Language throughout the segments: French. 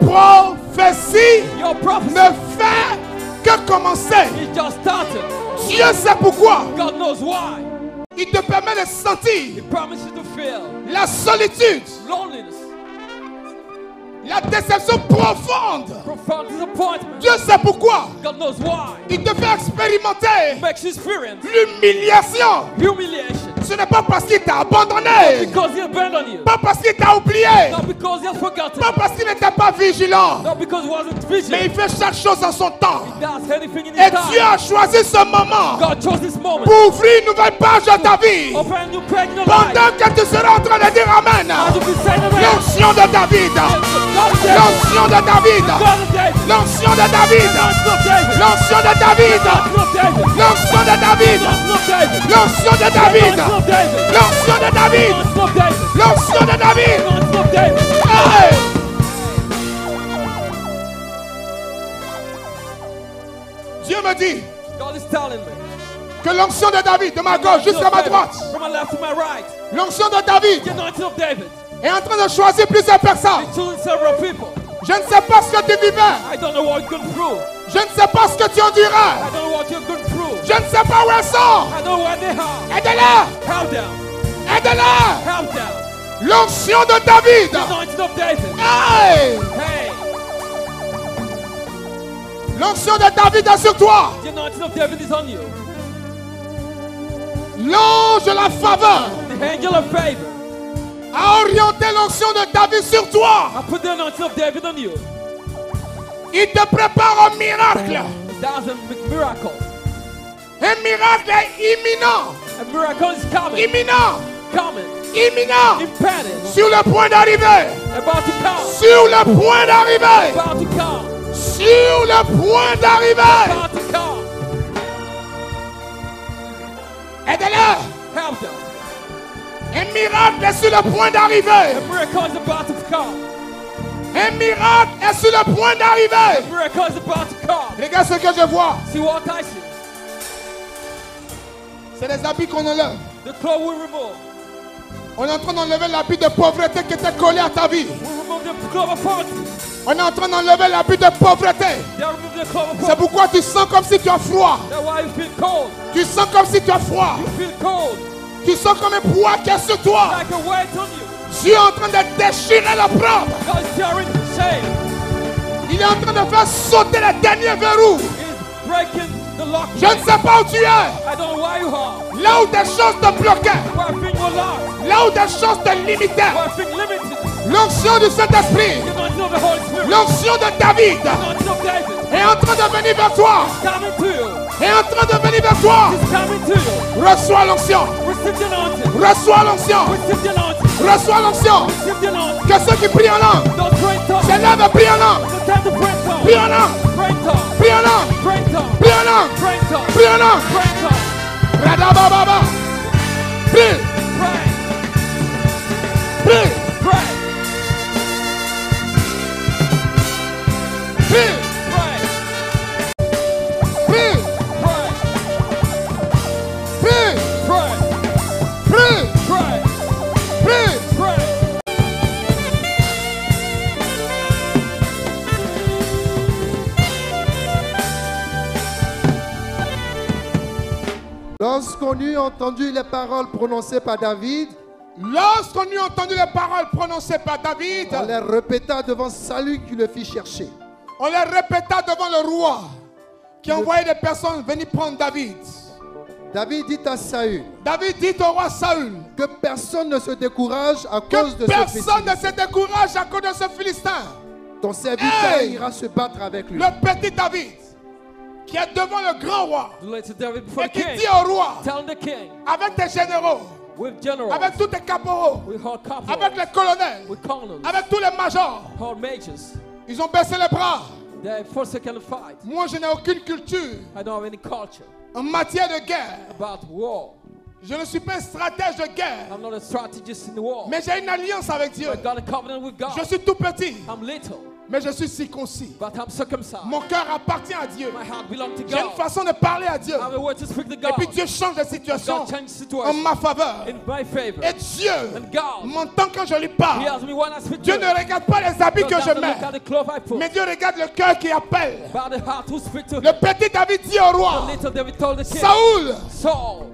prophétie Your prophecy ne fait que commencer. is just started. Dieu sait pourquoi. God knows why. Il te permet de sentir He promises to feel la solitude, loneliness, la déception profonde. profound disappointment. Dieu sait pourquoi. God knows why. Il te fait expérimenter He makes you experience l'humiliation. humiliation. Ce n'est pas parce qu'il t'a abandonné, Because he abandoned you. pas parce qu'il t'a oublié, Not because he has forgotten. pas parce qu'il n'était pas vigilant, Not because he wasn't mais vigilant. il fait chaque chose en son temps. He does anything in Et his Dieu time. a choisi ce moment God chose this moment. pour ouvrir une nouvelle page dans ta vie. Open a new page in your life. Pendant que tu seras en train de dire Amen, As you be saying amen. l'onction de David, God of David. l'onction de David, God of David. l'onction de David, God of David. l'onction de David, God of David. l'onction de David, God of David. l'onction de David, God of David. l'onction de David, God of David. l'onction de David. God of David. Hey! Dieu me dit God is telling me. que l'onction de David, de ma gauche jusqu'à ma droite, From my left to my right. l'onction de David The anointing of David. est en train de choisir plusieurs personnes. He's choosing several people. Je ne sais pas ce que tu vivais. I don't know what you're going through. Je ne sais pas ce que tu endurais. I don't know what you're going through. Je ne sais pas où elles sont. I don't know where they are. Aide-les. Help them. Aide-les. Help them. L'onction de David. The anointing of David. Hey! Hey. L'onction de David est sur toi. The anointing of David is on you. L'ange de la faveur The angel of favor. a orienté l'onction de David sur toi. I put the anointing of David on you. Il te prépare un miracle. That's a miracle. Un miracle est imminent. A miracle is coming. Imminent. Coming. Imminent. Impending. Sur le point d'arriver. About to come. Sur le point d'arriver. About to come. Sur le point d'arriver. About to come. Aide-les. Help them. Un miracle est sur le point d'arriver. A miracle is about to come. Un miracle est sur le point A d'arriver. miracle is about to come. Regarde ce que je vois. See what I see? C'est les habits qu'on enlève. The clothes we remove. On est en train d'enlever l'habit de pauvreté qui était collé à ta vie. We remove the clothes of poverty. On est en train d'enlever l'habit de pauvreté. They remove the clothes of C'est poverty. pourquoi tu sens comme si tu as froid. That's why you feel cold. Tu sens comme si tu as froid. You feel cold. Tu sens comme un poids qui est sur toi. Like a weight on you. Dieu est en train de déchirer l'opprobre. God is tearing shame. Il est en train de faire sauter les derniers verrous. He's breaking the lock. Je ne sais pas où tu es. I don't know why you are. Là où des choses te bloquaient. Why things were lost. Là où des choses te limitaient. Why things limited. L'onction du Saint-Esprit. The anointing of the Holy Spirit. L'onction de David The anointing of David. est en train de venir vers toi. Coming to you. Est en train de venir vers toi. It's coming to you. Reçois l'onction. Receive the anointing. Reçois l'onction. Receive the anointing. Reçois l'onction. Receive the anointing. Que ceux qui prient en langue Don't pray in tongues. s'élèvent et prient en langue. It's time to pray in tongues. Prie en langue. Pray in tongues. Prie en langue. Pray in tongues. Prie en langue. Pray in tongues. Prie en langue. Pray in tongues. Radabababa. Prie. Pray. Prie. Pray. Prie. Pray. Prie. Pray. Prie. Pray. Prie. Pray. Prie. Pray. Lorsqu'on eut entendu les paroles prononcées par David, Lorsqu'on eut entendu les paroles prononcées par David, on les répéta devant Saül qui le fit chercher. on les répéta devant le roi qui envoyait des personnes venir prendre David. David dit à Saül David dit au roi Saül que personne ne se décourage à cause que de ce personne ne Philistin. se décourage à cause de ce Philistin. Ton serviteur Hey! ira se battre avec lui. Le petit David qui est devant le grand roi The later David before et the qui king. dit au roi Telling the king. avec tes généraux, With generals. avec tous tes caporaux, With hard corporals. avec les colonels, With colonels. avec tous les majors, Hard majors. ils ont baissé les bras. They forsaken the fight. Moi, je n'ai aucune culture I don't have any culture en matière de guerre. about war. Je ne suis pas un stratège de guerre, I'm not a strategist in the war. mais j'ai une alliance avec Dieu. I got a covenant with God. Je suis tout petit, I'm little. Mais je suis circoncis. but I'm circumcised. Mon cœur appartient à Dieu. My heart belongs to J'ai une God. façon de parler à Dieu. I have a way to speak to Et God. puis Dieu change de situation God changes the en situation ma faveur. in my favor. Et Dieu And God, m'entend quand je lui He parle. hears me when I speak to Dieu Him. ne regarde pas les habits God que je doesn't mets, look at the clothes I put, mais Dieu regarde le cœur qui appelle. but the heart who speaks to Him. Le petit David dit au roi, The little David told the king, Saoul,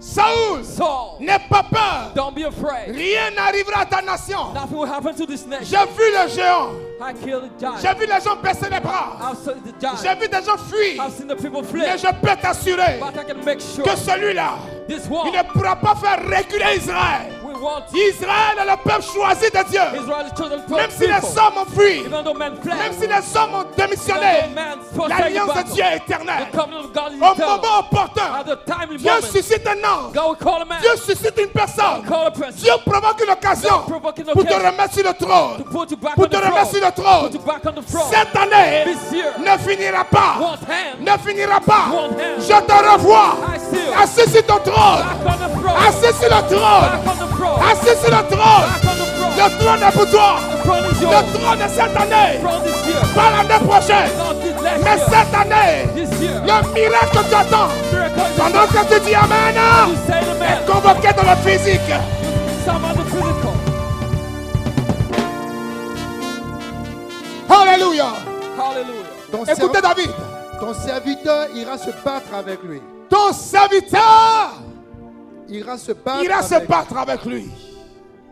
Saul, Saoul, n'aie pas peur. don't be afraid. Rien n'arrivera à ta nation. Nothing will happen to this nation. J'ai vu le géant. I killed the J'ai giant. vu les gens baisser les bras. I've seen the J'ai giant. vu des gens fuir. I've seen the people flee. Mais je peux t'assurer But I can make sure que celui-là, this il one ne pourra pas faire reculer Israël. we want Israël est le peuple choisi de Dieu. Israel's children to Même si les people. hommes ont fui, Even though men fled, même si les hommes ont even démissionné, though men forsake the l'alliance de battle, Dieu est éternelle. the covenant of God is Au eternal. moment opportun, At the timely Dieu moment, suscite un ange. God will call a man. Dieu suscite une personne. Call a person. Dieu provoque une occasion God provoke an pour te occasion remettre sur le to trône. put you back Pour on te the remettre sur throne. le trône. Put you back on the throne. Cette année This year, ne finira pas. one hand, Ne finira pas. one hand. Je te revois. I see you. Assis sur ton trône. Back on the throne. Assis sur le trône. Back on the throne. Assis sur le trône. Back on the throne. Le trône est pour toi. The throne is Le yours. trône de cette année. Throne this year. Pas l'année prochaine. Not this next Mais year. cette année. This year. Le miracle que tu attends. Miracle is Pendant que tu dis Amen. you say the man. Convoqué dans le physique. Some of the physical. Alléluia. Hallelujah. Écoutez David. Ton serviteur ira se battre avec lui. Ton serviteur Ira se battre ira se avec lui. battre avec lui.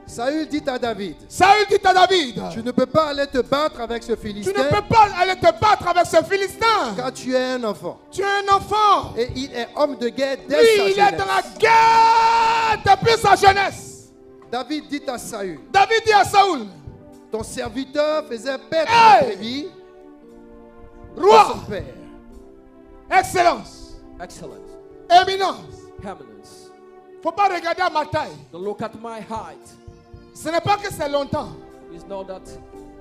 Saül dit à David, Saül dit à David, tu ne peux pas aller te battre avec ce tu Philistin ne peux pas aller te battre avec ce Philistin. car tu es un enfant. Tu es un enfant. Et il est homme de guerre dès Lui, sa il est jeunesse. dans la guerre depuis sa jeunesse. David dit à Saül, David dit à Saül, ton serviteur faisait paître Hey! la brebis de roi, son père. excellence, Excellence. éminence. Eminence. Faut pas regarder à ma taille. Don't look at my height. Ce n'est pas que c'est longtemps. It's not that.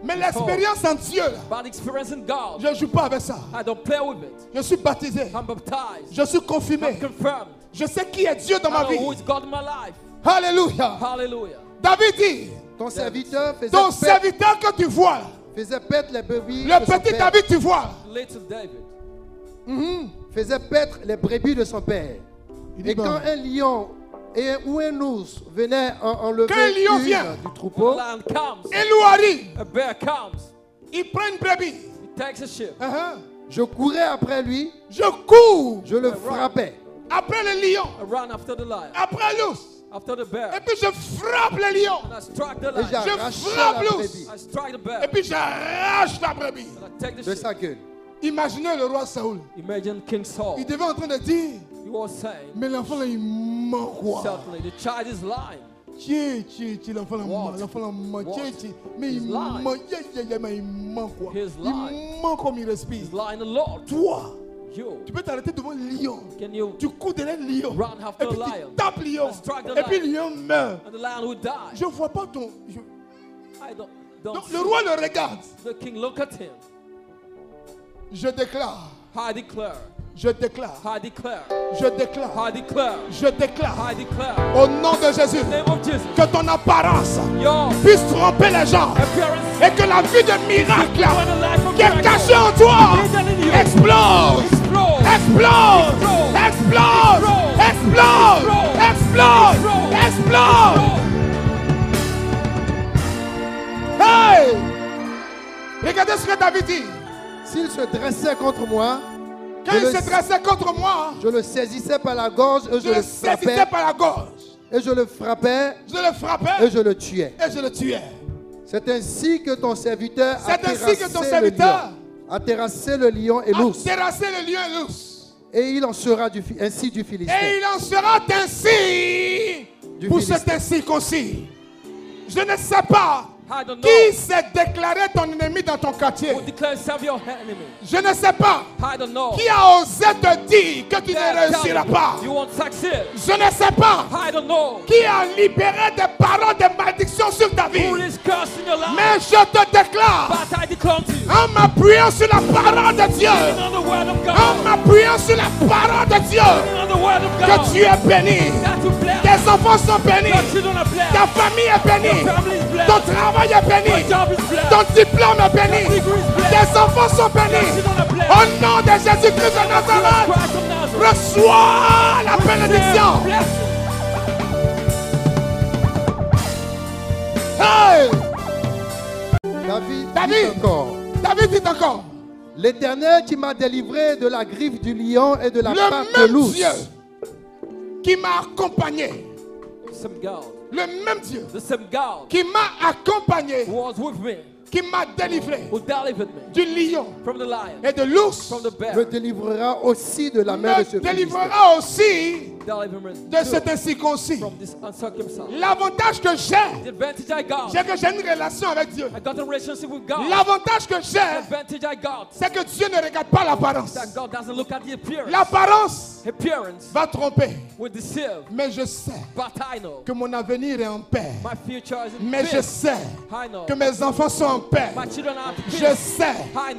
Mais l'expérience en Dieu, là, But experience in God. je ne joue pas avec ça. I don't play with it. Je suis baptisé. I'm baptized. Je suis I'm confirmé. confirmed. Je sais qui est Dieu dans I ma know vie. who is God in my life. Alléluia. Hallelujah. David dit, Ton serviteur faisait ton paître, serviteur que tu vois, faisait paître les brebis le de son petit père. David tu vois, Little David. Faisait paître les brebis de son père. Il dit, Et quand bon, un lion ou un ours venait enlever Quand un lion une vient, du troupeau, A lion comes. un loup arrive, A bear comes. il prend une brebis. He takes a sheep. je courais après lui, Je cours je le frappais. après le lion, I run after the lion. après l'ours, After the bear. et puis je frappe le lion, And I strike the Et lion. j'arrachais frappe la l'ours. brebis I strike the bear. et puis j'arrache la brebis. And I take the de sheep. sa gueule. Imaginez le roi Saoul. Imagine King Saul. Il devait en train de dire, He was saying, mais l'enfant là il ment quoi? certainly the child is lying. L'enfant là What? ment, l'enfant là ment, What? mais il He's lying. ment, mais il ment quoi? He's lying. Il ment comme il respire. He's lying a lot. Toi, You. tu peux t'arrêter devant le lion. Can you? Tu cours derrière le lion. Run after Et puis the tu lion. tapes le lion. And strike the Et puis lion. le lion meurt. And the lion will die. Je ne vois pas ton. I don't Donc see. le roi le regarde. The king look at him. Je déclare. I declare. Je déclare. I declare. Je déclare. I declare. Je déclare. I declare. Au nom de Jésus. In the name of Jesus. Que ton apparence Your puisse tromper les gens. appearance. Et que la vie de miracle When the life of qui est miracle cachée en toi hidden in you. explose. Explode. Explode. Explode. Explode. Explode. Explode. Hey! Regardez ce que David dit. S'il se dressait contre moi, Quand il se dressait contre moi, je le saisissais par la gorge et je le saisissais par la gorge. et je le frappais Je le frappais et je le tuais. et je le tuais. C'est ainsi que ton serviteur a C'est ainsi que ton terrassé le serviteur lion. A terrassé le lion et l'ours. Terrasser le lion et l'ours. Et il en sera ainsi du Philistin. Et il en sera ainsi Du pour Philistin. cet incirconcis. Je ne sais pas I don't know. qui s'est déclaré ton ennemi dans ton quartier. Who declares himself your enemy? Je ne sais pas I don't know. qui a osé te dire que tu ne Tell réussiras me pas. You won't succeed. Je ne sais pas I don't know. qui a libéré des paroles de malédiction sur ta vie. Who is cursing your life? Mais je te déclare, But I declare to you. en m'appuyant sur la parole de Dieu, On the word of en God. m'appuyant sur la parole de Dieu, On the word of que God. tu es béni. That you bless. Tes enfants sont bénis. Your children are blessed. Ta famille est bénie. Your family is blessed. Ton travail est Your béni. job is blessed. Ton diplôme est béni. Your degree is blessed. Tes enfants sont bénis. Au nom de Jésus-Christ de Nazareth, reçois la bénédiction. Hey! David dit encore. L'Éternel qui m'a délivré de la griffe du lion et de la patte de Le même l'ours. Dieu qui m'a accompagné. Same God. Le même Dieu The same God qui m'a accompagné, who was with me, qui m'a délivré who delivered me du lion from the lion, et de l'ours, from the bear, Me délivrera aussi de la main de ce me Philistin. délivrera aussi deliver me de cet too incirconcis. from this uncircumcised. L'avantage que The advantage I got, c'est que j'ai une relation avec Dieu. I got a relationship with God. L'avantage que The j'ai, advantage I got, c'est que Dieu ne regarde pas l'apparence. that God doesn't look at the appearance. L'apparence Appearance va tromper, will deceive, mais je sais but I know que mon avenir est en paix. my future is in Mais je peace. sais I know que mes enfants sont en paix. my children are at Je peace. sais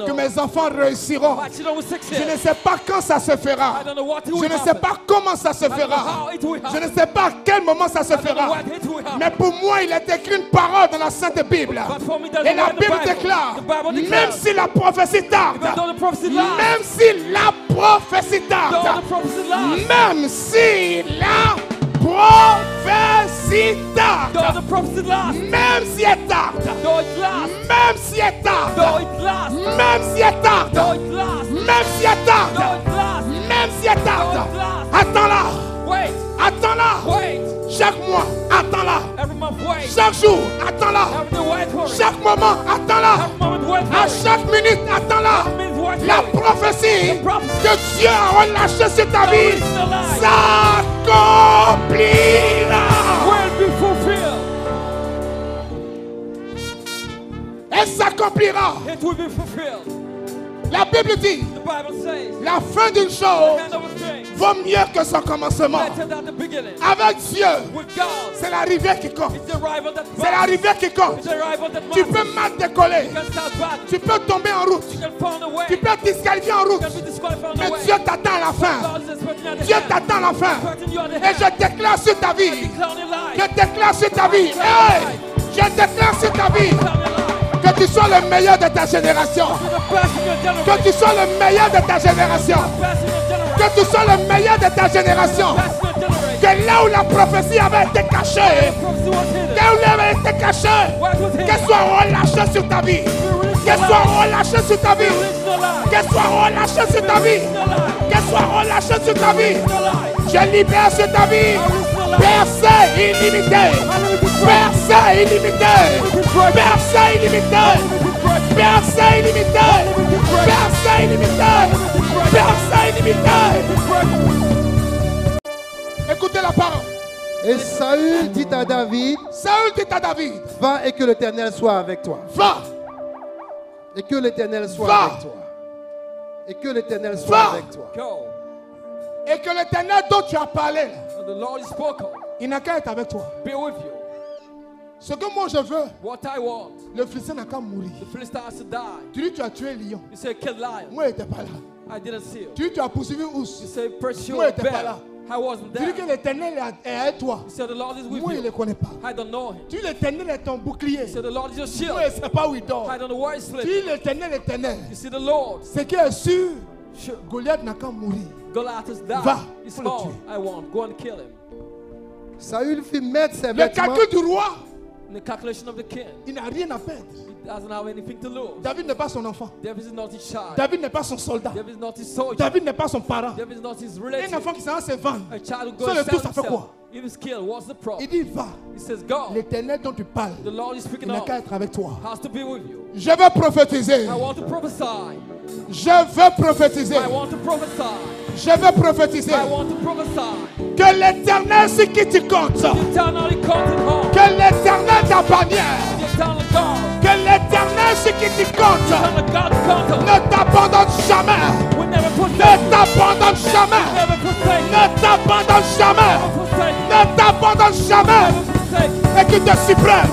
que mes enfants réussiront. My children will Je succeed. ne sais pas quand ça se fera. I don't know what it Je will ne sais happen. pas comment ça se I don't know fera. how it will Je ne happen. sais pas à quel moment ça se I don't know fera. what it will happen. Mais pour moi, il est écrit une parole dans la Sainte Bible. But for me, there's Et a la word in the Bible Bible. déclare, The Bible même declares, si la prophétie tarde, even though the prophecy lies, même si la prophétie though tarde, the prophecy lies, même si la prophétie though tarde, the prophecy lies, même si elle tarde, though it lasts, même si elle though tarde, it lasts, même si elle tarde, though it lasts, même si elle though tarde, it lasts, même si elle tarde, attends-la, wait, attends-la, wait, chaque mois, attends-la, every month wait, chaque jour, attends-la, every day wait for it, chaque moment, attends-la, every moment wait à for it, chaque minute, attends-la. every minute wait La for it. prophétie The prophecy que Dieu a relâchée sur ta vie s'accomplira. will be fulfilled. Elle s'accomplira. It will be fulfilled. La Bible dit, The Bible says, la fin d'une the chose end of a thing, vaut mieux que son commencement. better than the beginning. Avec Dieu, With God, c'est l'arrivée qui compte. it's the arrival that C'est matters. l'arrivée qui compte. It's the arrival that Tu matters. peux mal décoller. You can start bad. Tu peux tomber en route. You can fall on the way. Tu peux être disqualifié en You route. can be disqualified on the Mais way. Dieu t'attend à la fin. God is expecting you at the Dieu end. t'attend à la fin. Expecting you at the Et end. je déclare sur ta vie. Declare on your life. Je déclare sur ta vie. Hey, je déclare sur ta vie. Declare on your life. Que tu sois le meilleur de ta génération. You're the best in your generation. Que tu sois le meilleur de ta génération. Best in your generation. Que tu sois le meilleur de ta génération. Best in your generation. Que là où la prophétie avait été cachée, Prophecy was hidden. là où elle avait été cachée, Where it was hidden. qu'elle soit relâchée sur ta vie. Qu'elle soit relâchée sur ta vie. Release the light. Qu'elle soit relâchée sur ta vie. The light. Qu'elle soit relâchée sur ta vie. The light. Je libère sur ta vie. Percée illimitée. Percée illimitée. Percée illimitée. Percée illimitée. Percée illimitée. Percée illimitée. Écoutez la parole. Et Saül dit à David, Saül dit à David, va et que l'Éternel soit avec toi. va, Et que l'Éternel soit Va. avec toi. Et que l'Éternel soit Va. avec toi. Go. et que l'Éternel dont tu as parlé, And the Lord is spoken. il n'a qu'à être avec toi. Be with you. Ce que moi je veux, What I want. le Philistin n'a qu'à mourir. The Philistine has to die. Tu dis tu as tué lion. You say kill lion. Moi, il n'était pas là. I didn't see you. Tu dis tu as poursuivi You ours. say pursue Moi, a il était pas là. bear. I wasn't Tu dis que there. l'Éternel est avec toi. You say the Lord is with Moi, il ne le you. connaît pas. I don't know him. Tu dis l'Éternel est ton bouclier. You say the Lord is your shield. Moi, il ne sait pas où il dort. I don't know where he's Tu sleeping. dis l'Éternel, l'Éternel. You see the Lord. Ce qui est sûr, Sure. Goliath n'a qu'à mourir. Goliath has died. Va, He's faut le small. tuer. I won't. Go and kill him. Saül fit mettre ses Le vêtements. calcul du roi, In the calculation of the king, il n'a rien à perdre. he doesn't have anything to lose. David n'est pas son enfant. David is not his child. David n'est pas son soldat. David is not his soldier. David n'est pas son parent. David is not his Un relative. enfant qui s'en va se vendre. A child who So goes le to tout, sell ça fait himself. quoi? If he's killed, what's the problem? Il dit va. He says, go. L'Éternel dont tu parles, The Lord is il speaking n'a out. qu'à être avec toi. Has to be with you. Je veux prophétiser. I want to prophesy. Je veux prophétiser. I want to prophesy. Je veux prophétiser. I want to prophesy. Que l'Éternel sur qui tu comptes. The eternal counted home. Que l'Éternel ta bannière. The eternal God. Que l'Éternel sur qui tu comptes Eternal God counted. ne t'abandonne jamais. We never forsake Ne you. t'abandonne jamais. Never forsake you. Ne t'abandonne jamais. Never forsake you. Ne t'abandonne jamais. Never forsake you. Et qu'il te suprême.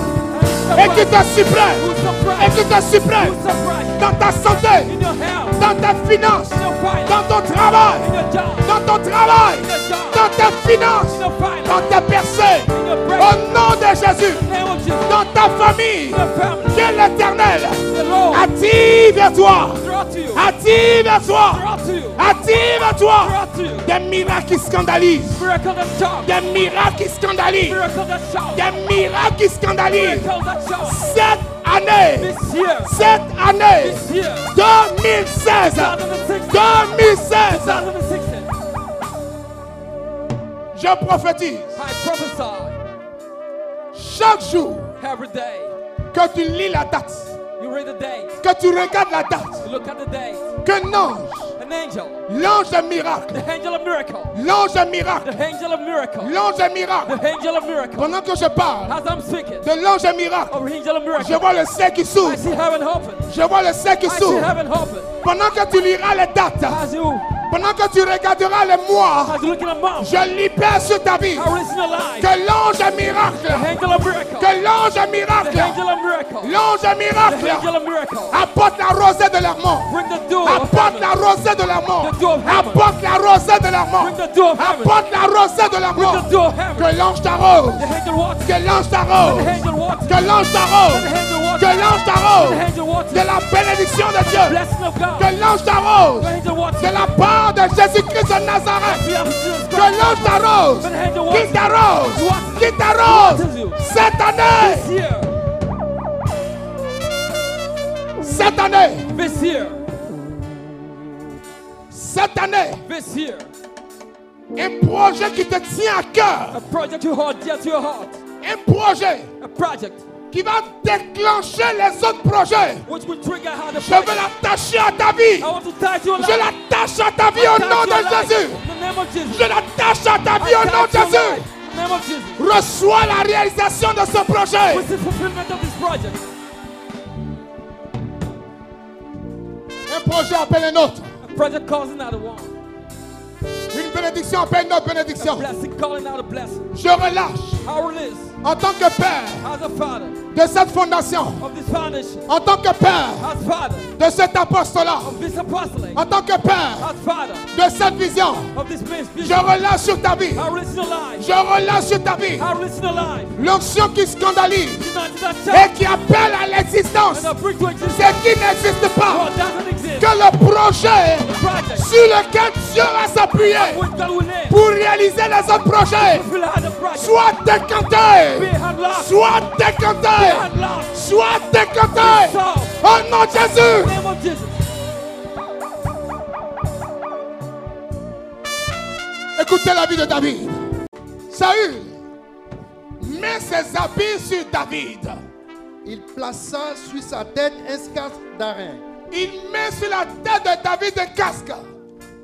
Et qui te supplée. Who Et surprised qui te supplée. Who surprised Dans ta santé. in your health, Dans tes finances. in your finance, Dans ton travail. in your job, Dans ton travail. in your job, Dans tes finances. in your finance, Dans tes percées. in your Au breakthrough. nom de Jésus. In the name of Jesus, Dans ta famille. in your family, Que l'Éternel the Lord attire vers toi. draw to you, Attire vers toi. draw to you, Attire vers toi. draw to you. Des miracles qui scandalisent. Miracle that shock, Des miracles qui scandalisent. miracle that shock, Des miracles qui scandalisent. miracle that shock. Cette année. This year, Cette année. this year, 2016. 2016, 2016. 2016, Je prophétise. I prophesy Chaque jour every day. que tu lis la date. You read the date, Que tu regardes la date. you look at the date. Qu'un ange. An angel, L'ange de miracle. the angel of miracle, L'ange de miracle. the angel of miracle, L'ange de miracle. the angel of miracle. Pendant que je parle As I'm speaking, de l'ange de miracle, of angel of je miracle, vois le ciel qui I s'ouvre. see heaven open. Je vois le ciel qui I see s'ouvre. heaven open. Pendant que tu liras les dates, As you pendant que tu regarderas les mois, look in a mouth, je libère sur ta vie I release in your life. que l'ange de The miracle, angel of miracle, que l'ange de the miracle, angel of miracle, l'ange de the miracle angel of miracle. apporte la rosée de leur mort. Bring the dew of Apporte la heaven. rosée de leur mort. The dew of heaven. Apporte la rosée de leur mort. Bring the dew of heaven. Apporte la rosée de leur Bring mort. the dew of heaven. Que l'ange t'arrose. The angel waters. Que l'ange t'arrose. The angel waters. Que l'ange t'arrose. The angel waters. Que l'ange t'arrose. The angel waters. De la bénédiction de Dieu. Blessing of God. Que l'ange t'arrose. The angel waters. De la part de Jésus-Christ de Nazareth. We have Jesus Que Christ. l'ange t'arrose. The angel Qui waters. t'arrose. Waters. Qui t'arrose. Waters you. Cette année. This year. Cette année. This year. Cette année. This year. Un projet qui te tient à cœur. A project you hold dear to your heart. Un projet A project qui va déclencher les autres projets. which will trigger how the Je veux project. l'attacher à ta vie. I want to tie to your Je life. l'attache à ta vie au Tie nom to your de life. Jésus. In the name of Jesus. Je l'attache à ta vie I au tie nom de to your Jésus. life. In the name of Jesus. Reçois la réalisation de ce projet. With the fulfillment of this project. Un projet appelle un autre. A project calls another one. Une bénédiction appelle une autre bénédiction. Blessing calling out a blessing. Je relâche I release en tant que père as a father de cette fondation, of this foundation, en tant que père as father de cet apostolat, of this apostolate, en tant que père as father de cette vision, of this je ministry. relâche sur ta vie. I release in your life. Je relâche sur ta vie I release in your life. l'onction qui scandalise United that et church qui appelle à l'existence and I bring to existence ce qui n'existe pas. what doesn't exist. Que le projet The project sur lequel Dieu va s'appuyer which God will name. pour réaliser les autres projets Fulfill how the project. soit décanté, Be hand lost. soit décanté, Hand lost. soit décanté. Solved. Au nom de In the Jésus. name of Jesus. Écoutez la vie de David. Saül met ses habits sur David. Il plaça sur sa tête un casque d'airain Il met sur la tête de David un casque.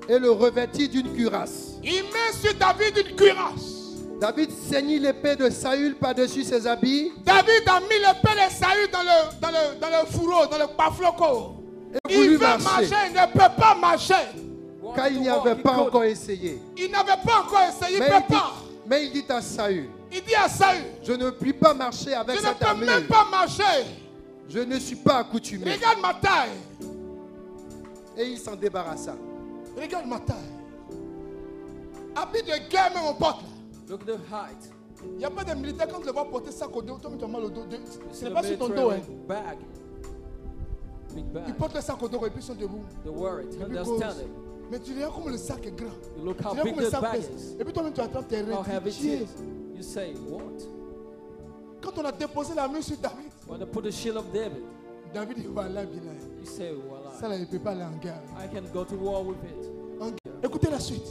et le revêtit d'une cuirasse. Il met sur David une cuirasse. David ceignit l'épée de Saül par-dessus ses habits David a mis l'épée de Saül dans le fourreau, dans le bafloco. et Il voulut veut marcher, marcher, il ne peut pas marcher. car il n'y avait pas encore essayé. Il n'avait pas encore essayé, il Mais ne peut pas. il dit à Saül, Il dit à Saül, je ne puis pas marcher je avec ne cette peux armure. même pas marcher. Je ne suis pas accoutumé. Regarde ma taille. Et il s'en débarrassa. Regarde ma taille. Habit de guerre, même on porte là. Look at the height. Il n'y a pas de militaire quand tu le vois porter sac au dos, toi tu as mal au dos. Ce n'est The pas sur ton military dos. Hein. bag. Big Ils bag. portent le sac au dos et puis ils sont debout. They're worried. Et puis They're ils posent. standing. Mais tu regardes comme le sac est grand. You look Tu how regardes big comme le the sac bag pèse. is. Et puis toi-même tu attrapes tes How heavy it reins. is. You say, what? Quand on a déposé la main sur David, When they put the shield of David, David dit voilà, bien là. you say, voila. Ça là, il ne peut pas aller en guerre. I can go to war with it. En guerre. Écoutez la suite.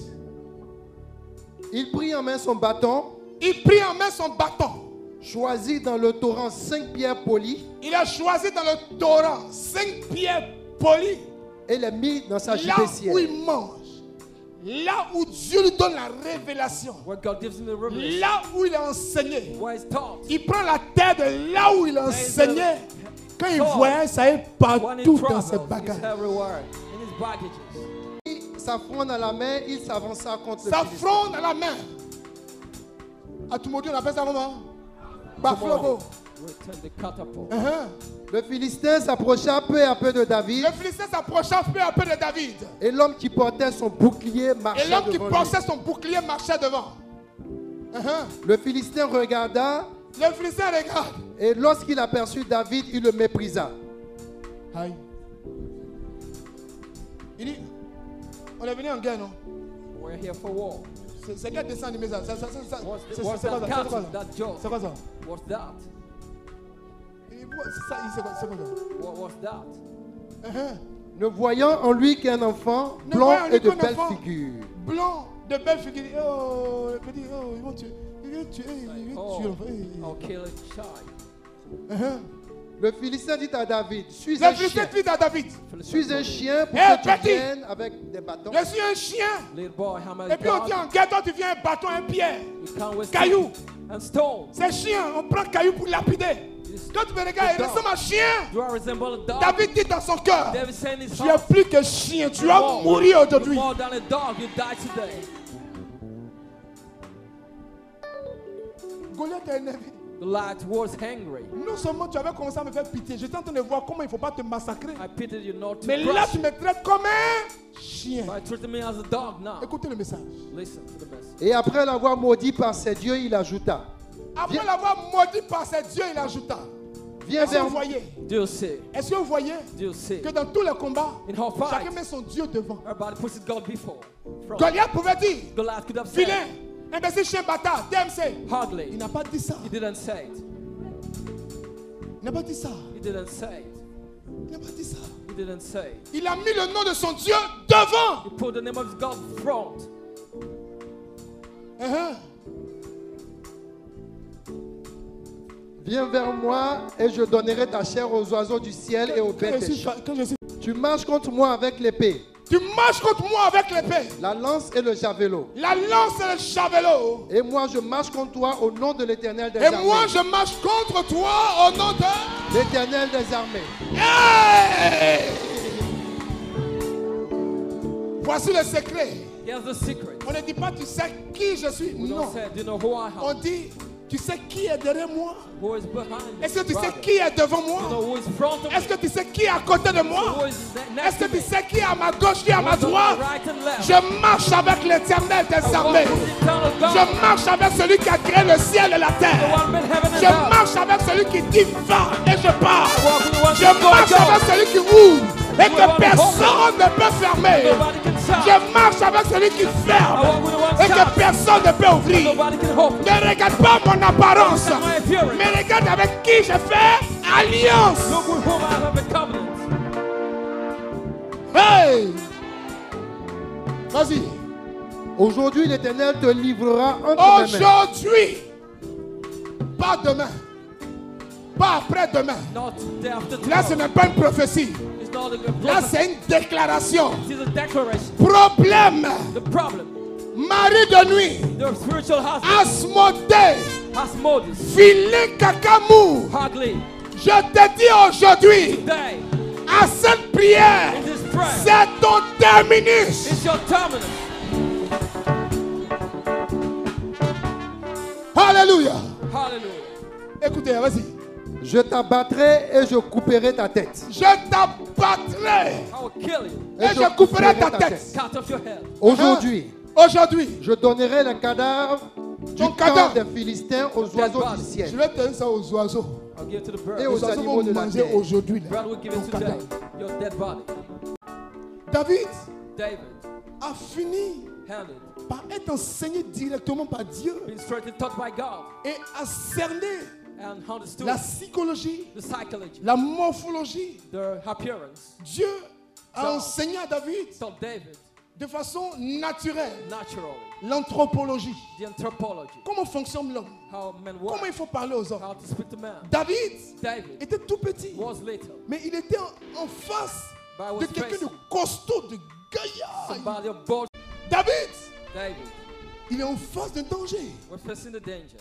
Il prit en main son bâton, Il prit en main son bâton. choisit dans le torrent 5 pierres polies Il a choisi dans le torrent 5 pierres polies. et les mit dans sa Là gibecière. où il mange. Là où Dieu lui donne la révélation. Where God gives him the revelation. Là où il a enseigné. Where he's taught. Il prend la terre de là où il a enseigné. Quand il voyage, ça est When he partout dans ses travels, it's bagages. everywhere. In his baggages. Sa fronde à la main, il s'avança contre le Sa Philistin. fronde à la main. À tout monde, on appelle ça comment? Baflogo. Return the catapult. Le Philistin s'approcha peu à peu de David. Le Philistin s'approcha peu à peu de David. Et l'homme qui portait son bouclier Et marchait l'homme qui devant lui. portait son bouclier marchait devant. Le Philistin regarda. Le Philistin regarde. Et lorsqu'il aperçut David, il le méprisa. Aïe. Il dit, on est venu en guerre, non? We're here for war. C'est quel dessin animé ça? What's C'est that quoi ça? cartoon, that joke? C'est quoi ça? What's that? C'est quoi ça? What's that? Ne voyant en lui qu'un enfant Ne blond voyant en lui et de qu'un belle enfant figure. Blanc, de belles figures. Oh, le petit, oh, ils vont tuer. Ils vont tuer, ils vont tuer l'enfant. I'll kill a child. Le Philistin dit à David, suis Le un Philistin chien. dit à David, Suis un chien pour Eh, que tu petit. viennes avec des bâtons. je suis un chien. Little boy, hammer Et puis on dit en guerre, toi tu viens un bâton, un pierre. You come with Caillou. and stone. C'est chien, on prend caillou pour lapider. Quand tu me regardes, il ressemble à chien. Do I resemble a dog? David dit dans son cœur, David said in his tu es heart, plus que chien, tu vas mourir you're aujourd'hui. more than a dog, you die today. Goliath est énervé. Goliath was hungry. Non seulement tu avais commencé à me faire pitié, j'étais en train de voir comment il ne faut pas te massacrer. I pitied you not to Mais là, crush tu me traites comme un chien. you. But treated me as a dog now. Écoutez le message. Listen to the message. Et après l'avoir maudit par ses dieux, il ajouta, Après l'avoir maudit par ses dieux, il ajouta. viens Est-ce que vers vous moi. voyez? Do you see? Est-ce que vous voyez Do you see? que dans tous les combats, In her fight, chacun met son Dieu devant? everybody puts God before. From. Goliath pouvait dire, Goliath could have said, vilain, imbécile, chien bâtard, DMC. Il hardly. n'a pas dit ça. He didn't say it. Il n'a pas dit ça. He didn't say it. Il n'a pas dit ça. He didn't say it. Il a mis le nom de son Dieu devant. He put the name of God front. Viens vers moi et je donnerai ta chair aux oiseaux du ciel et aux bêtes des champs. Tu marches contre moi avec l'épée, Tu marches contre moi avec l'épée, la lance et le javelot. la lance et le javelot. Et moi je marche contre toi au nom de l'Éternel des Et armées. moi je marche contre toi au nom de... L'Éternel des armées. Hey! Voici le secret. Here's the secret. On ne dit pas tu sais qui je suis. We Non. don't say, do you know who I On am? dit tu sais qui est derrière moi. Who is behind me? Est-ce que tu sais brother? qui est devant You know moi? who is front of Est-ce me? que tu sais qui est à côté de Who moi? is Est-ce next que to tu me? sais qui est à ma gauche, qui est à ma Who's on my droite? right and left? Je marche avec l'Éternel des I walk armées. with the eternal God. Je marche avec celui qui a créé le ciel et la The terre. one made heaven and Je earth. marche avec celui qui dit va et je pars. I walk with the one Je that goes, marche go. avec celui qui ouvre et que personne ne peut fermer. Nobody can stop. Je marche avec celui qui I ferme walk with the one et que stop. personne ne peut ouvrir. Nobody can hope. Ne regarde pas mon apparence, Look at my appearance. mais regarde avec qui je fais alliance. Look with whom I have a covenant. Hey! Vas-y. Aujourd'hui l'Éternel te livrera entre mes mains. Aujourd'hui, pas demain, pas après-demain. Not day after Là, ce tomorrow. n'est pas une prophétie. It's not a Là, prophecy. c'est une déclaration. It is a declaration. Problème, The problem, mari de nuit, the spiritual husband, Asmodée, Asmodeus, Philin Kakamou. Hardly, Je te dis aujourd'hui, day, à cette prière, in this prayer, c'est ton terminus. it's your terminus. Alléluia. Hallelujah. Écoutez, vas-y. Je t'abattrai et je couperai ta tête. Je t'abattrai I will kill you. et je couperai ta tête. Cut off your head. Aujourd'hui, Aujourd'hui, je donnerai le cadavre du Ton camp cadavre. des Philistins aux oiseaux du je ciel vais donner ça aux oiseaux. I'll give it to the et bird. aux Les oiseaux animaux vont de la manger terre. aujourd'hui. là, Bird will give it ton today. cadavre. Your dead body. David David, a fini handed, par être enseigné directement par Dieu been straight taught by God, et a cerné and understood la psychologie, the psychology, la morphologie. the appearance. Dieu a So- enseigné à David Taught David de façon naturelle naturally l'anthropologie. the anthropology, Comment fonctionne l'homme? how men work, Comment il faut parler aux hommes? how to speak to men. David David était tout petit, was little, mais il était en face but I de was quelqu'un de facing costaud, de gaillard. somebody of bold. David, David, il est en face d'un danger. we're facing the danger.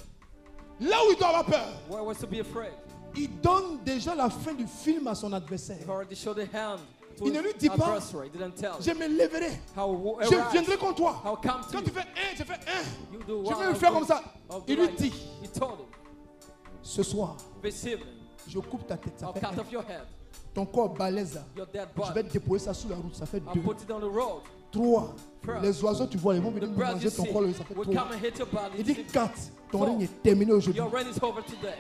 Là où il doit avoir peur, Where was to be afraid? il donne déjà la fin du film à son adversaire. He already showed the hand to Il ne lui his dit pas, adversary. He didn't tell je me lèverai, how je arise, viendrai contre toi. how come to Quand you. tu fais un, je fais un. You do Je one, vais le I'll faire do- comme ça. I'll do Il lui like dit, that. He told him, Ce soir, this evening, je coupe ta tête. Ça I'll fait cut un. off your head, Ton corps balèze. your dead Je body. vais déposer ça sur la route. Ça fait I'll 2. put it on the road. 3. First. Les oiseaux, tu vois, ils vont The venir birds manger you ton see corps. Ça fait will 3. come and hit your body. Il dit 4. Ton règne est terminé aujourd'hui. Your reign is over today.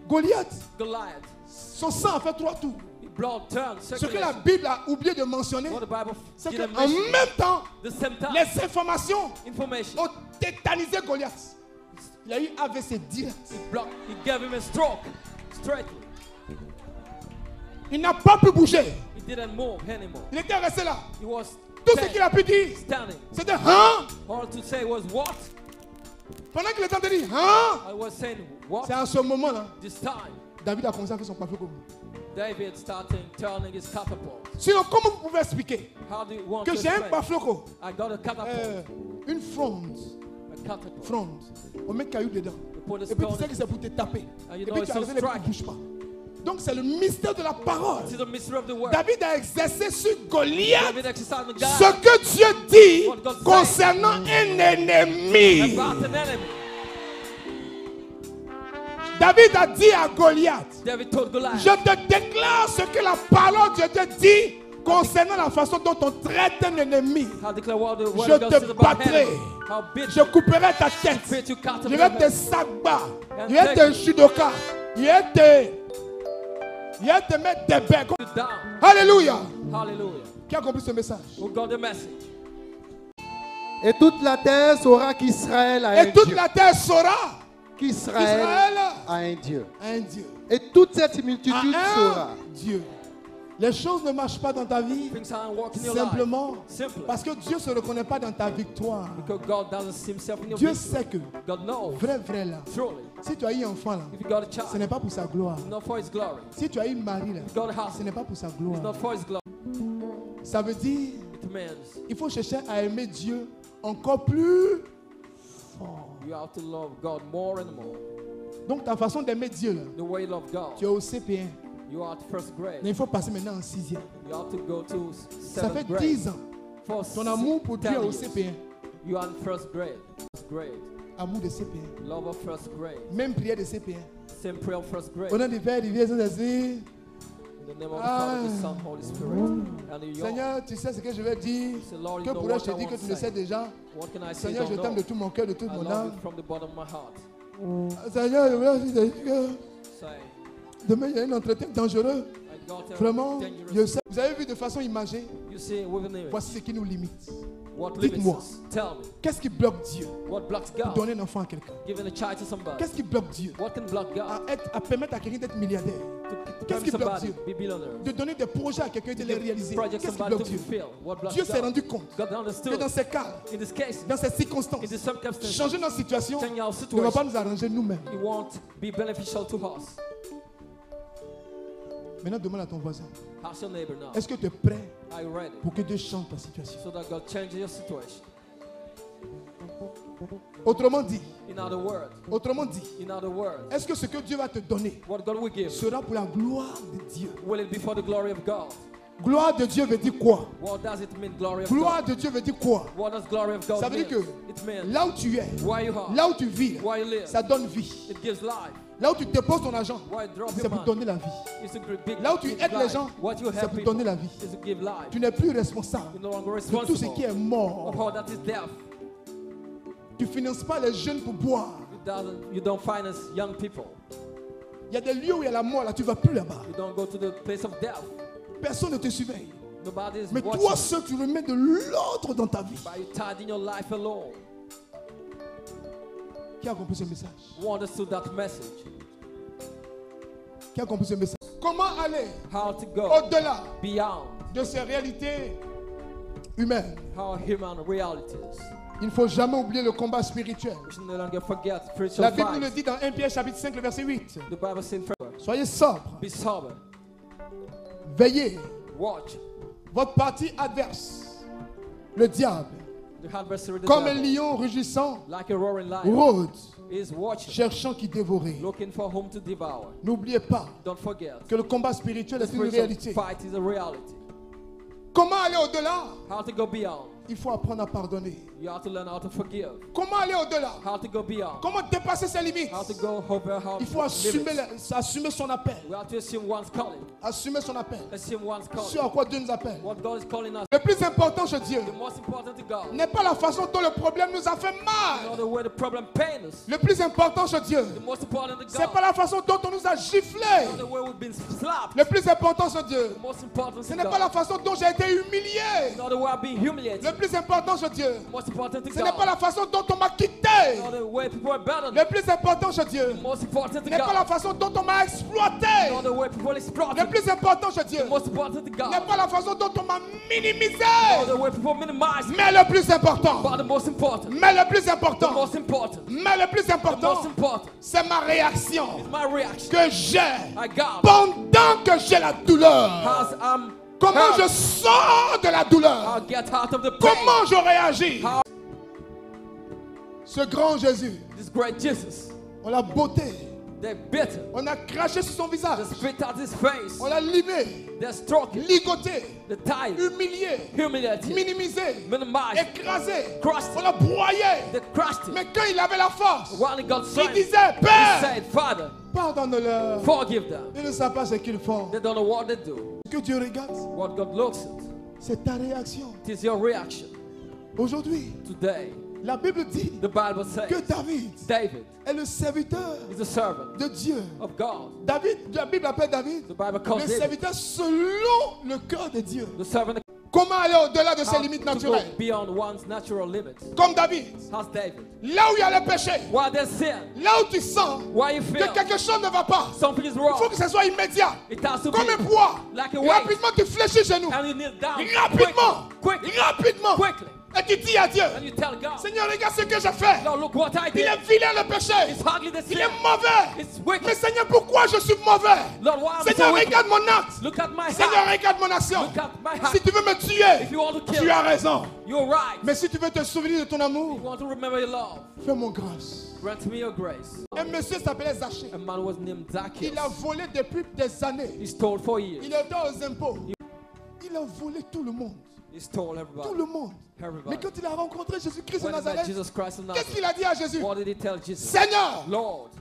Goliath, Goliath, son sang a fait 3 tours. blood turned, Ce que la circulation. Bible a oublié de mentionner, What the Bible c'est didn't qu'en mention. même temps, The same time, les informations information. ont tétanisé Goliath. Il a eu AVC direct. He gave him a stroke straight. Il n'a pas pu bouger. He didn't move anymore. Il était resté là. He was Tout ce qu'il a pu dire, standing. c'était hein. All to say was what? Pendant qu'il était en train de dire hein, I was saying what? c'est à ce moment-là, This time, David a commencé à faire son parfum comme David started turning his catapult. Sinon, comment vous pouvez expliquer How do you want que to j'ai un explain? pafloco, I got a catapult. une fronde, A catapult. on met caillou dedans. You put a Et puis tu stone sais que c'est pour te taper. And you Et know puis it's tu so arrives et puis tu ne strike. bouges pas. Donc c'est le mystère de la parole. This is the mystery of the word. David a exercé sur Goliath David exercised the ce God que Dieu dit What God said. concernant un ennemi. about an enemy. David a dit à Goliath, David told Goliath, je te déclare ce que la parole de Dieu dit concernant la façon dont on traite un ennemi. I declare what the word Je of God te says about battrai. enemy. How big Je couperai ta tête. bit you cut Je off vais your te head. sagba. Je vais te judoka. Je vais te mettre des becs. You down. Alléluia. Hallelujah. Qui a compris ce message? Who got the message? Et toute la terre saura qu'Israël a un Et toute Dieu. la terre saura Qu'Israël qu'Israël a un Dieu. a un Dieu. Et toute cette multitude A saura. un Dieu. Les choses ne marchent pas dans ta vie Things aren't working in your life. simplement Simply. parce que Dieu ne se reconnaît pas dans ta victoire. Because God doesn't see himself in your Dieu victory. sait que, God knows. vrai là, Truly. si tu as eu un enfant là, If you got a ce child, n'est pas pour sa gloire. not for his glory. Si tu as eu un mari là, If you got a ce husband, n'est pas pour sa it's gloire. not for his glory. Ça veut dire, It means il faut chercher à aimer Dieu encore plus fort. you have to love God more and more. Donc ta façon d'aimer Dieu là, The way you love tu es God, au CP1. you are at first grade. Mais il faut passer maintenant en 6e. You have to go to Ça fait 7th grade. 10 ans. For Ton amour pour Dieu est 10 au years. CP1. You are in first grade. First grade. Amour de CP1. Love of first grade. Même prière de CP1. Same prayer of first grade. Au nom du Père, du Fils et du Saint-Esprit. In the name of the Father, the Son, Holy Spirit. And you Seigneur, tu sais ce que je vais dire. say, Lord, you Que know pourrais-je what te I dire que want tu to le sais say. déjà? What can I say? Seigneur, je Don't t'aime de know. tout mon cœur, de toute I mon love âme. you from the bottom of my heart. Seigneur, je voulais aussi te dire que Say, demain, il y a un entretien dangereux. I got a Vraiment, dangerous. je sais. Vous avez vu de façon imagée, You see, with an image. voici ce qui nous limite. What limits Dites-moi. us? Tell me. Qu'est-ce qui bloque Dieu What blocks pour God? donner un enfant à quelqu'un? Giving a child to somebody. Qu'est-ce qui bloque Dieu What can block God? à permettre à quelqu'un d'être milliardaire? To Qu'est-ce become qui bloque somebody, Dieu be billionaire. De donner des projets à quelqu'un et de les réaliser? Project Qu'est-ce qui somebody bloque to Dieu fulfill. What blocks Dieu s'est God? rendu compte God que understood. dans ces cas, In this case, dans ces circonstances, in this circumstance, changer notre situation change our ne va situation, pas nous arranger nous-mêmes. it won't be beneficial to us. Maintenant, demande à ton voisin, Ask your neighbor now. est-ce que tu es prêt Are you ready? pour que Dieu change ta situation? So that God changes your situation. Autrement dit, In other words, est-ce que ce que Dieu va te donner what God will give, sera pour la gloire de Dieu? will it be for the glory of God? Gloire de Dieu veut dire quoi? What does it mean, glory of Gloire God? de Dieu veut dire quoi? What does glory of God Ça veut dire mean? que It means là où tu es, where you are, là où tu vis, where you live, ça donne vie. it gives life. Là où tu déposes ton argent, Where you drop c'est your pour money, donner la vie. it's to give Là où tu give aides les life. gens, What you c'est help pour people donner la vie. is to give life. Tu n'es plus responsable You're no longer de tout ce qui responsible est mort. of all that is death. Tu ne finances pas les jeunes pour boire. You don't finance young people. Il y a des lieux où il y a la mort, là, tu ne vas plus là-bas. You don't go to the place of death. Personne ne te surveille. Nobody is Mais watching. toi seul, tu remets de l'ordre dans ta vie. But you tied in your life alone. Qui a compris ce message? Who understood that message? Qui a compris ce message? Comment aller How to go au-delà beyond de ces réalités humaines? our human realities. Il ne faut jamais oublier le combat spirituel. We should no longer forget spiritual La Bible nous le fights. dit dans 1 Pierre chapitre 5, le verset 8. The Bible says further, Soyez sobres, be sober, veillez. watch. Votre parti adverse, le diable, The adversary, the comme un devil, lion rugissant, like a roaring lion, rôde, is watching, cherchant qui dévorer. looking for whom to devour. N'oubliez pas Don't forget, que le combat spirituel est une spiritual réalité. fight is a reality. Comment aller au-delà? How to go beyond? Il faut apprendre à pardonner. You have to learn how to forgive. Comment aller au-delà? How to go beyond. Comment dépasser ses limites? How to go over how Il faut assumer son appel. We have to assume one's calling. Assumer son appel. Assume one's calling. Sur à quoi Dieu nous appelle. What God is calling us. Le plus important chez Dieu The most important to God. n'est pas la façon dont le problème nous a fait mal. Not the way the problem pains us. Le plus important chez Dieu, The most important to c'est God. pas la façon dont on nous a giflé. Not the way we've been slapped. Le plus important chez Dieu, The most important ce to n'est pas God. la façon dont j'ai été humilié. Not the way I've been humiliated. Le plus important chez Dieu, The most important to ce n'est pas God. la façon dont on m'a quitté. Not the way people are better. Le plus important chez Dieu, The most important to ce n'est pas la God. façon dont on m'a exploité. Not the way people exploit. Le plus important chez Dieu, The most important to n'est God. pas la façon dont on m'a minimisé. Not the way people minimize. Mais le plus important, But the most important. mais le plus The important, most important. mais le plus The most important, important. c'est ma réaction Is my reaction. que j'ai I got. pendant que j'ai la douleur. As I'm Comment je hurt, sors de la douleur? I'll get out of the pain. Comment je réagis? How- Ce grand Jésus, This great Jesus. on l'a botté, They're bitter. on a craché sur son visage, They spit out his face. on l'a limé, They're stroking. ligoté, They're tired. humilié, Humiliated. minimisé, Minimized. écrasé, Crushed. on l'a broyé. They crushed it. Mais quand il avait la force, While he got il strength, disait, he Père, said, Father, pardonne-leur. forgive them. Ils ne savent pas ce qu'ils font. They don't know what they do. Ce que Dieu regarde, What God looks at. c'est ta réaction. It is your reaction. Aujourd'hui, Today, la Bible dit the Bible says que David David est le serviteur is a servant de Dieu. of God. David, la Bible appelle David The Bible le calls David serviteur selon le cœur de Dieu. the servant of Comment aller au-delà de ses how limites to go naturelles? beyond one's natural limits. Comme David, As David. là où il y a le péché, While there's sin, là où tu sens while you que feel quelque chose ne va pas, something is il faut wrong, que ce soit immédiat. it has to Comme un be poids. like a weight. Rapidement, tu fléchis chez nous. And you kneel down Rapidement. quickly, Rapidement. quickly. Et tu dis à Dieu, And you tell God, Seigneur, regarde ce que j'ai fait. Lord, look what I Il did. est vilain le péché. It's hardly the Il sin. est mauvais. It's wicked. Mais Seigneur, pourquoi je suis mauvais? Lord, why am I Seigneur, so wicked? regarde mon acte. Look at my Seigneur, heart. regarde mon action. Look at my heart. Si tu veux me tuer, If you want to tu kill, as raison. you're right. Mais si tu veux te souvenir de ton You amour, want to remember your love. fais-moi grâce. Grant me your grace. Un monsieur s'appelait Zachée. A man was named Zacchaeus. Il a volé depuis des années. He stole for years. Il était aux impôts. Il a volé tout le monde. He stole Tout everybody. le monde. Mais Everybody. quand il a rencontré Jésus-Christ de When he met Nazareth, Jesus Christ of qu'est-ce Nazareth, qu'il a dit à Jésus? what did he tell Jesus? Seigneur, Lord,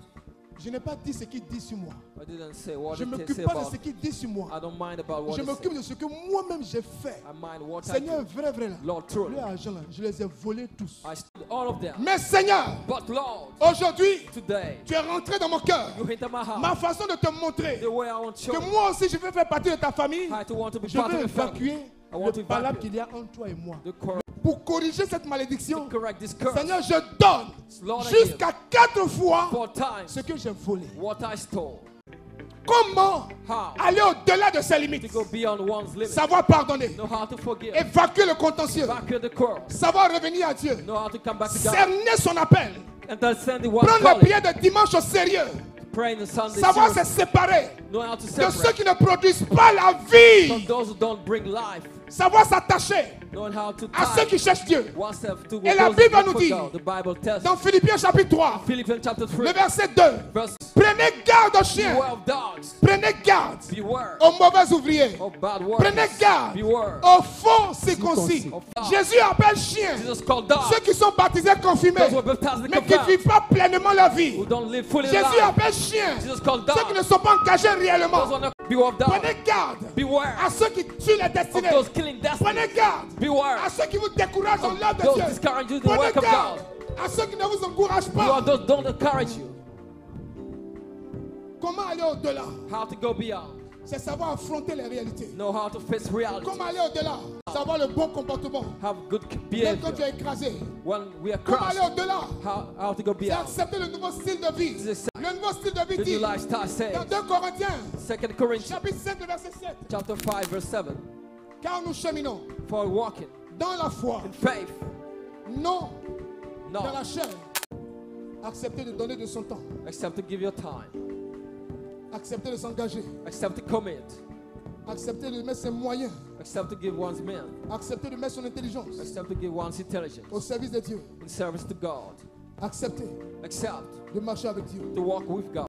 je n'ai pas dit ce qu'il dit sur moi. I didn't say what Je ne did he m'occupe say pas de about ce qu'il dit sur moi. I don't mind about what Je he m'occupe said. de ce que moi-même j'ai fait. I mind what I Seigneur, do. vrai là. Lord, truly, Les argent là, je les ai volés tous. I stole all of them. Mais Seigneur, But Lord, aujourd'hui, today, tu es rentré dans mon cœur. you enter my Ma heart. façon de te montrer The way I want to show que you. moi aussi je veux faire partie de ta famille, I too want to be je part veux of the family. évacuer I want to le palabre evacuate qu'il y a entre toi et moi. the correct, Pour corriger cette malédiction, correct this curse. Seigneur, je donne Lord, I jusqu'à 4 fois 4 times ce que j'ai volé. what I stole. Comment How aller au-delà de ses to limites? go beyond one's limits. Savoir pardonner, Know how to forgive. évacuer le contentieux, Evacuate the curse. savoir revenir à Dieu, Know how to come back to God. cerner son appel, And then send the one prendre les calling. prières de dimanche au sérieux, Praying the Sunday savoir se service. séparer Know how to de ceux separate qui ne produisent pas la from vie, those who don't bring life. savoir s'attacher Knowing how to à ceux tie qui cherchent Dieu. oneself to Et la those Bible who nous look dit, for God. The Bible tells Dans Philippiens chapitre 3, Philippians chapter 3, le verset 2, verse prenez garde aux chiens, beware of dogs. prenez garde Beware aux mauvais ouvriers, of bad prenez words. garde Beware. aux faux circoncis. Of Jésus appelle chiens Jesus called dogs. ceux qui sont baptisés confirmés, Those who are baptized and mais qui ne confirmed, vivent pas pleinement la vie. who don't live fully Jésus life. appelle chiens Jesus called ceux qui dogs. ne sont pas engagés Those who réellement. are not beware of dogs. Prenez garde Beware à ceux qui tuent les of destinées. those killing destiny. Prenez garde Beware à ceux qui vous découragent dans l'œuvre de those Dieu. discourage you in the Prenez work of garde God. à ceux qui ne vous encouragent You are pas. those don't encourage you. Comment aller au-delà? How to go beyond. C'est savoir affronter les réalités. Know how to face reality. Comment aller au-delà? Savoir le bon comportement. Have good Même quand tu behavior. es écrasé. When we are Comment aller crushed, au-delà? how to go C'est beyond. accepter le nouveau style de vie. This is Le nouveau style de vie the dit new lifestyle says. dans 2 Corinthiens, 2 Corinthians chapitre 7, verset 7. chapter 5 verse 7. Car nous cheminons For walking dans la foi, in faith, non dans no, la chair. Accepter de donner de son temps. except to give your time, Accepter de s'engager. except to commit, Accepter de mettre ses moyens. except to give one's men, Accepter de mettre son intelligence except to give one's au intelligence service de Dieu. in service to God, Accepter except de marcher avec Dieu. to walk with God.